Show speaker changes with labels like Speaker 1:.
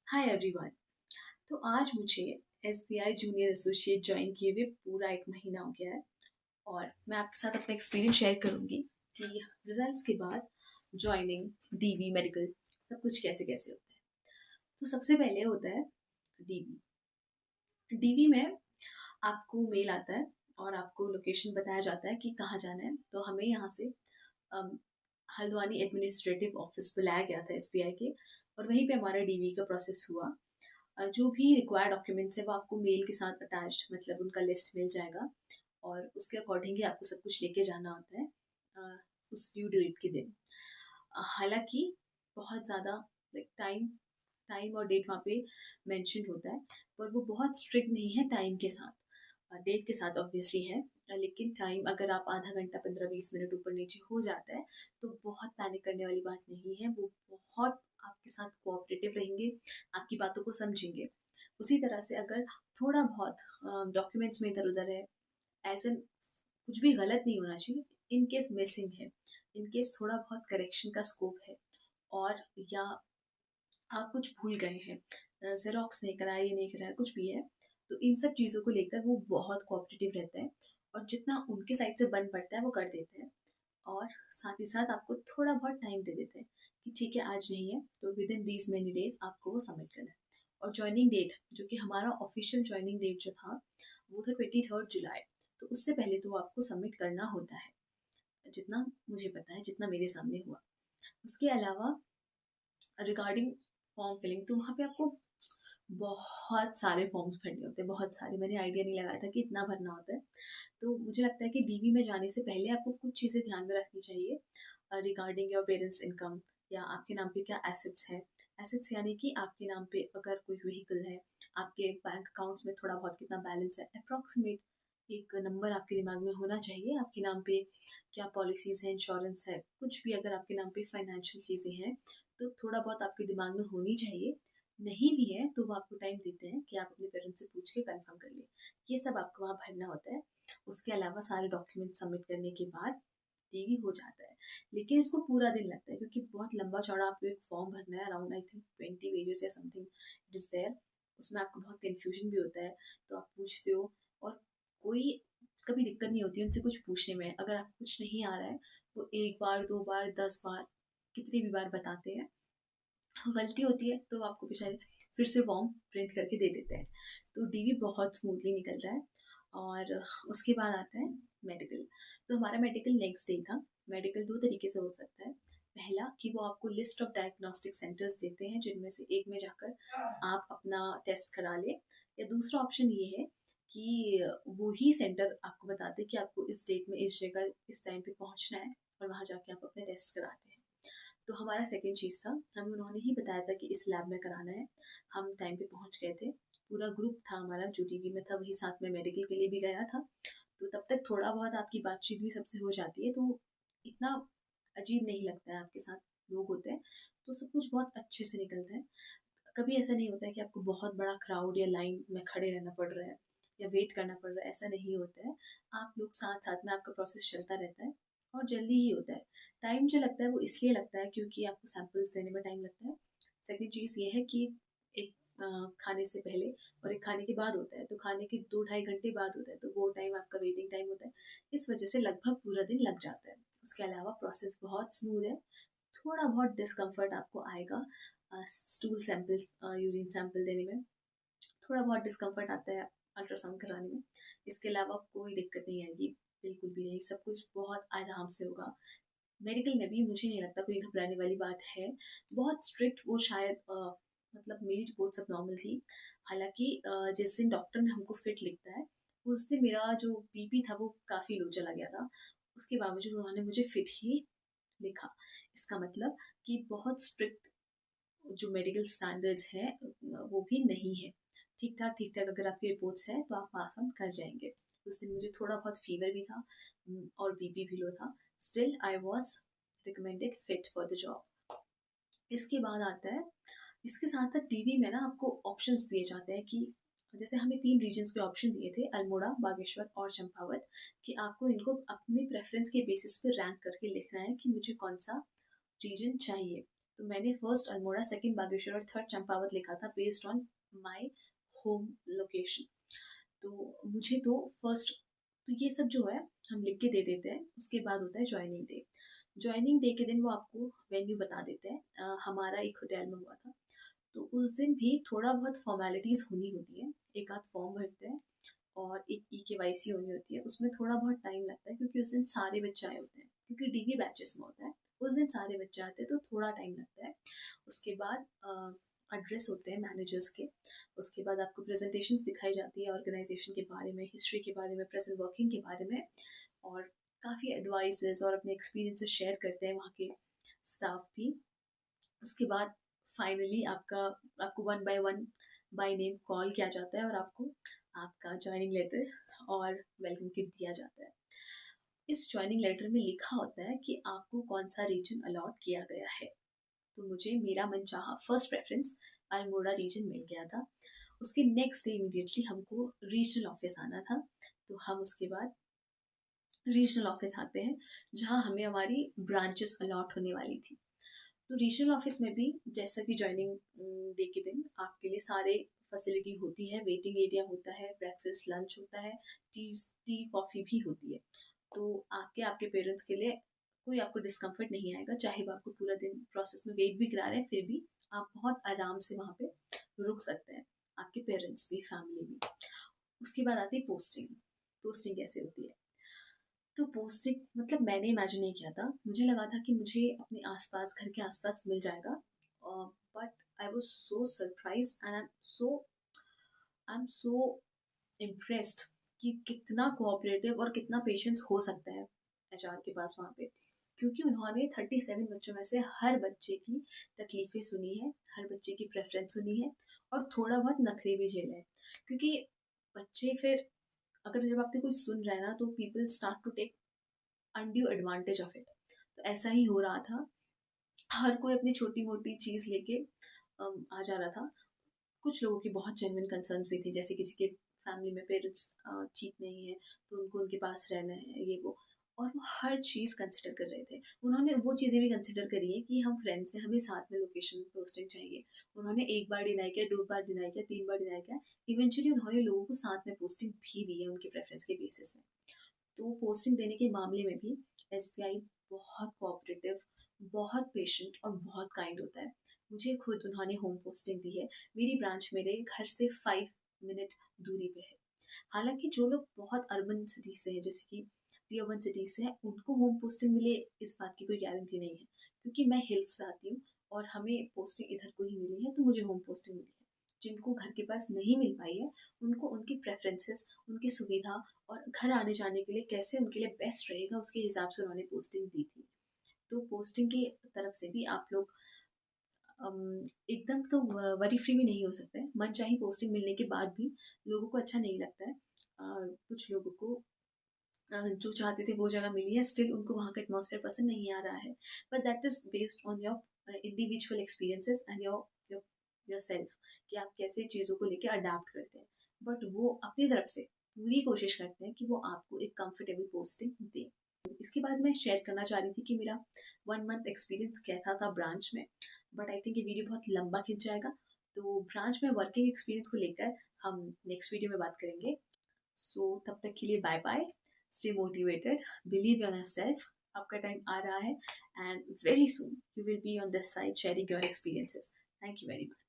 Speaker 1: Hi everyone. तो आज मुझे एसबीआई जूनियर एसोसिएट ज्वाइन किए हुए पूरा 1 महीना हो गया है और मैं आपके साथ अपना एक्सपीरियंस शेयर करूंगी कि रिजल्ट्स के बाद ज्वाइनिंग डीवी मेडिकल सब कुछ कैसे कैसे होता है। तो सबसे पहले होता है डीवी। डीवी में आपको मेल आता है और आपको लोकेशन बताया जाता है कि कहाँ जाना है। तो हमें यहाँ से अम, हल्द्वानी एडमिनिस्ट्रेटिव ऑफिस बुलाया गया था एसबीआई के, और वहीं पे हमारा डीवी का प्रोसेस हुआ। जो भी रिक्वायर्ड डॉक्यूमेंट्स है वो आपको मेल के साथ अटैच्ड, मतलब उनका लिस्ट मिल जाएगा और उसके अकॉर्डिंग ही आपको सब कुछ लेके जाना होता है उस ड्यू डेट के दिन। हालांकि बहुत ज़्यादा लाइक टाइम और डेट वहाँ पे मेंशन होता है, पर वो बहुत स्ट्रिक्ट नहीं है टाइम के साथ। डेट के साथ ऑब्वियसली है, लेकिन टाइम अगर आप आधा घंटा 15-20 मिनट ऊपर नीचे हो जाता है तो बहुत पैनिक करने वाली बात नहीं है। वो बहुत आपके साथ कोऑपरेटिव रहेंगे, आपकी बातों को समझेंगे। उसी तरह से अगर थोड़ा बहुत डॉक्यूमेंट्स में इधर उधर है, ऐसे कुछ भी गलत नहीं होना चाहिए। इन केस मिसिंग है, इन केस थोड़ा बहुत करेक्शन का स्कोप है, और या आप कुछ भूल गए हैं, जेरोक्स नहीं कराया, ये नहीं कराया, कुछ भी है, तो इन सब चीज़ों को लेकर वो बहुत कोऑपरेटिव रहता है और जितना उनके साइड से बन पड़ता है वो कर देते हैं। और साथ ही साथ आपको थोड़ा बहुत टाइम दे देते हैं कि ठीक है आज नहीं है तो with in these many days आपको वो सबमिट करना है। और ज्वाइनिंग डेट, जो कि हमारा ऑफिशियल ज्वाइनिंग डेट जो था वो था 23 जुलाई। तो उससे पहले तो वो आपको सबमिट करना होता है, जितना मुझे पता है, जितना मेरे सामने हुआ। उसके अलावा रिगार्डिंग फॉर्म फिलिंग, तो वहाँ पे आपको बहुत सारे फॉर्म्स भरने होते हैं, बहुत सारे। मैंने आइडिया नहीं लगाया था कि इतना भरना होता है। तो मुझे लगता है कि डीवी में जाने से पहले आपको कुछ चीज़ें ध्यान में रखनी चाहिए रिगार्डिंग योर पेरेंट्स इनकम, या आपके नाम पे क्या एसेट्स है। एसेट्स यानी कि आपके नाम पे अगर कोई व्हीकल है, आपके बैंक अकाउंट्स में थोड़ा बहुत कितना बैलेंस है, अप्रॉक्सीमेट एक नंबर आपके दिमाग में होना चाहिए। आपके नाम पे क्या पॉलिसीज़ हैं, इंश्योरेंस है, कुछ भी अगर आपके नाम पे फाइनेंशियल चीज़ें हैं तो थोड़ा बहुत आपके दिमाग में होनी चाहिए। नहीं भी है तो वो आपको टाइम देते हैं कि आप अपने पेरेंट्स से पूछ के कंफर्म कर लिए। ये सब आपको वहाँ भरना होता है। उसके अलावा सारे डॉक्यूमेंट सबमिट करने के बाद डीवी हो जाता है। लेकिन इसको पूरा दिन लगता है क्योंकि बहुत लंबा चौड़ा आपको एक फॉर्म भरना है, अराउंड आई थिंक 20 पेजेस या समथिंग इट इज़ देयर। उसमें आपको बहुत कन्फ्यूजन भी होता है, तो आप पूछते हो, और कोई कभी दिक्कत नहीं होती है उनसे कुछ पूछने में। अगर आपको कुछ नहीं आ रहा है वो 1 बार 2 बार 10 बार कितनी भी बार बताते हैं। गलती होती है तो आपको बेचारे फिर से फॉर्म प्रिंट करके दे देते हैं। तो डीवी बहुत स्मूथली निकलता है। और उसके बाद आता है मेडिकल। तो हमारा मेडिकल नेक्स्ट डे था। मेडिकल दो तरीके से हो सकता है। पहला कि वो आपको लिस्ट ऑफ डायग्नोस्टिक सेंटर्स देते हैं जिनमें से एक में जाकर आप अपना टेस्ट करा लें, या दूसरा ऑप्शन ये है कि वो ही सेंटर आपको बताते हैं कि आपको इस डेट में इस जगह इस टाइम पे पहुंचना है, और वहाँ जाके आप अपने टेस्ट कराते हैं। तो हमारा सेकंड चीज़ था, हमें उन्होंने ही बताया था कि इस लैब में कराना है। हम टाइम पे पहुंच गए थे। पूरा ग्रुप था हमारा जो टीवी में था, वही साथ में मेडिकल के लिए भी गया था। तो तब तक थोड़ा बहुत आपकी बातचीत भी सबसे हो जाती है, तो इतना अजीब नहीं लगता है। आपके साथ लोग होते हैं तो सब कुछ बहुत अच्छे से निकलता है। कभी ऐसा नहीं होता है कि आपको बहुत बड़ा क्राउड या लाइन में खड़े रहना पड़ रहा है या वेट करना पड़ रहा है, ऐसा नहीं होता है। आप लोग साथ साथ में, आपका प्रोसेस चलता रहता है और जल्दी ही होता है। टाइम जो लगता है वो इसलिए लगता है क्योंकि आपको सैंपल्स देने में टाइम लगता है। सेकेंड चीज़ ये है कि एक खाने से पहले और एक खाने के बाद होता है, तो खाने के 2-2.5 घंटे बाद होता है, तो वो टाइम आपका वेटिंग टाइम होता है। इस वजह से लगभग पूरा दिन लग जाता है। उसके अलावा प्रोसेस बहुत स्मूथ है। थोड़ा बहुत डिस्कम्फर्ट आपको आएगा स्टूल सैंपल्स, यूरिन सैंपल देने में थोड़ा बहुत डिस्कम्फर्ट आता है, अल्ट्रासाउंड कराने में। इसके अलावा कोई दिक्कत नहीं आएगी, बिल्कुल भी नहीं। सब कुछ बहुत आराम से होगा। मेडिकल में भी मुझे नहीं लगता कोई घबराने वाली बात है। बहुत स्ट्रिक्ट वो शायद मतलब मेरी रिपोर्ट सब नॉर्मल थी। हालांकि जिस दिन डॉक्टर ने हमको फिट लिखता है उस दिन मेरा जो बीपी था वो काफ़ी लो चला गया था। उसके बावजूद उन्होंने मुझे फिट ही लिखा। इसका मतलब कि बहुत स्ट्रिक्ट जो मेडिकल स्टैंडर्ड्स हैं वो भी नहीं है। ठीक ठाक अगर आपकी रिपोर्ट्स है तो आप पास ऑन कर जाएंगे। उस दिन मुझे थोड़ा बहुत फीवर भी था और बीपी भी लो था। Still I was recommended fit for the job. इसके बाद आता है, इसके साथ साथ टीवी में ना आपको ऑप्शंस दिए जाते हैं कि जैसे हमें 3 रीजन्स के ऑप्शन दिए थे, अल्मोड़ा, बागेश्वर और चंपावत, कि आपको इनको अपने प्रेफरेंस के बेसिस पे रैंक करके लिखना है कि मुझे कौन सा रीजन चाहिए। तो मैंने फर्स्ट अल्मोड़ा, सेकंड बागेश्वर और थर्ड चंपावत लिखा था based on my home location. तो मुझे तो फर्स्ट, तो ये सब जो है हम लिख के दे देते हैं। उसके बाद होता है ज्वाइनिंग डे। ज्वाइनिंग डे के दिन वो आपको वेन्यू बता देते हैं। हमारा एक होटल में हुआ था, तो उस दिन भी थोड़ा बहुत फॉर्मेलिटीज़ होनी होती है। एक आध फॉर्म भरते हैं और एक EKYC होनी होती है। उसमें थोड़ा बहुत टाइम लगता है क्योंकि उस दिन सारे बच्चे आए होते हैं, क्योंकि DV बैचेस में होता है। उस दिन सारे बच्चे आते हैं तो थोड़ा टाइम लगता है। उसके बाद एड्रेस होते हैं मैनेजर्स के। उसके बाद आपको प्रेजेंटेशंस दिखाई जाती है ऑर्गेनाइजेशन के बारे में, हिस्ट्री के बारे में, प्रेजेंट वर्किंग के बारे में, और काफ़ी एडवाइसेस और अपने एक्सपीरियंसेस शेयर करते हैं वहाँ के स्टाफ भी। उसके बाद फाइनली आपको वन बाय नेम कॉल किया जाता है और आपको आपका ज्वाइनिंग लेटर और वेलकम किट दिया जाता है। इस ज्वाइनिंग लेटर में लिखा होता है कि आपको कौन सा रीजन अलॉट किया गया है। तो मुझे मेरा मनचाहा फर्स्ट प्रेफरेंस अल्मोड़ा रीजन मिल गया था। उसके नेक्स्ट डे इमीडिएटली हमको रीजनल ऑफिस आना था। तो हम उसके बाद रीजनल ऑफिस आते हैं जहाँ हमें हमारी ब्रांचेस अलॉट होने वाली थी। तो रीजनल ऑफिस में भी जैसा कि ज्वाइनिंग डे के दिन आपके लिए सारे फैसिलिटी होती है। वेटिंग एरिया होता है, ब्रेकफास्ट लंच होता है, टी कॉफ़ी भी होती है। तो आपके पेरेंट्स के लिए कोई आपको डिस्कम्फर्ट नहीं आएगा। चाहे वो आपको पूरा दिन प्रोसेस में वेट भी करा रहे हैं, फिर भी आप बहुत आराम से वहाँ पे रुक सकते हैं, आपके पेरेंट्स भी, फैमिली भी। उसके बाद आती है पोस्टिंग। पोस्टिंग कैसे होती है? तो पोस्टिंग मतलब मैंने इमेजिन नहीं किया था। मुझे लगा था कि मुझे अपने आसपास, घर के आसपास मिल जाएगा, but I was so surprise and I am so impressed कि कितना कोऑपरेटिव और कितना पेशेंस हो सकता है HR के पास वहाँ पे। क्योंकि उन्होंने 37 बच्चों में से हर बच्चे की तकलीफ़ें सुनी है, हर बच्चे की प्रेफरेंस सुनी है, और थोड़ा बहुत नखरे भी झेले हैं। क्योंकि बच्चे फिर, अगर जब आपके कोई सुन रहा है ना, तो people start to take undue advantage of it. तो ऐसा ही हो रहा था। हर कोई अपनी छोटी मोटी चीज़ लेके आ जा रहा था। कुछ लोगों की बहुत जेन्युइन कंसर्न्स भी थी, जैसे किसी के फैमिली में पेरेंट्स ठीक नहीं है तो उनको उनके पास रहना है, ये वो। और वो हर चीज़ कंसिडर कर रहे थे। उन्होंने वो चीज़ें भी कंसिडर करी है कि हम फ्रेंड्स हैं, हमें साथ में लोकेशन पोस्टिंग चाहिए। उन्होंने एक बार डिनाई किया, 2 बार डिनाई किया, 3 बार डिनाई किया। इवेंचुअली उन्होंने लोगों को साथ में पोस्टिंग भी दी है उनके प्रेफरेंस के बेसिस में। तो पोस्टिंग देने के मामले में भी SBI बहुत कोऑपरेटिव, बहुत पेशेंट और बहुत काइंड होता है। मुझे खुद उन्होंने होम पोस्टिंग दी है। मेरी ब्रांच मेरे घर से 5 मिनट दूरी पे है। हालांकि जो लोग बहुत अर्बन सिटी से हैं, जैसे कि टियर 1 सिटी से हैं, उनको होम पोस्टिंग मिले इस बात की कोई गारंटी नहीं है। क्योंकि मैं हिल्स से आती हूँ और हमें पोस्टिंग इधर को ही मिली है, तो मुझे होम पोस्टिंग मिली है। जिनको घर के पास नहीं मिल पाई है, उनको उनकी प्रेफरेंसेस, उनकी सुविधा और घर आने जाने के लिए कैसे उनके लिए बेस्ट रहेगा, उसके हिसाब से उन्होंने पोस्टिंग दी थी। तो पोस्टिंग की तरफ से भी आप लोग एकदम तो वरी फ्री भी नहीं हो सकते। मन चाही पोस्टिंग मिलने के बाद भी लोगों को अच्छा नहीं लगता है। कुछ लोगों को जो चाहते थे वो जगह मिली है, स्टिल उनको वहाँ का एटमॉस्फेयर पसंद नहीं आ रहा है। But that is based on your individual experiences and your self, कि आप कैसे चीज़ों को लेकर अडाप्ट करते हैं। बट वो अपनी तरफ से पूरी कोशिश करते हैं कि वो आपको एक कंफर्टेबल पोस्टिंग दें। इसके बाद मैं शेयर करना चाह रही थी कि मेरा 1 मंथ एक्सपीरियंस कैसा था ब्रांच में। बट आई थिंक ये वीडियो बहुत लंबा खिंच जाएगा, तो ब्रांच में वर्किंग एक्सपीरियंस को लेकर हम नेक्स्ट वीडियो में बात करेंगे। सो तब तक के लिए bye bye, stay motivated, believe in yourself. आपका टाइम आ रहा है and very soon you will be on this side sharing your experiences. Thank you very much.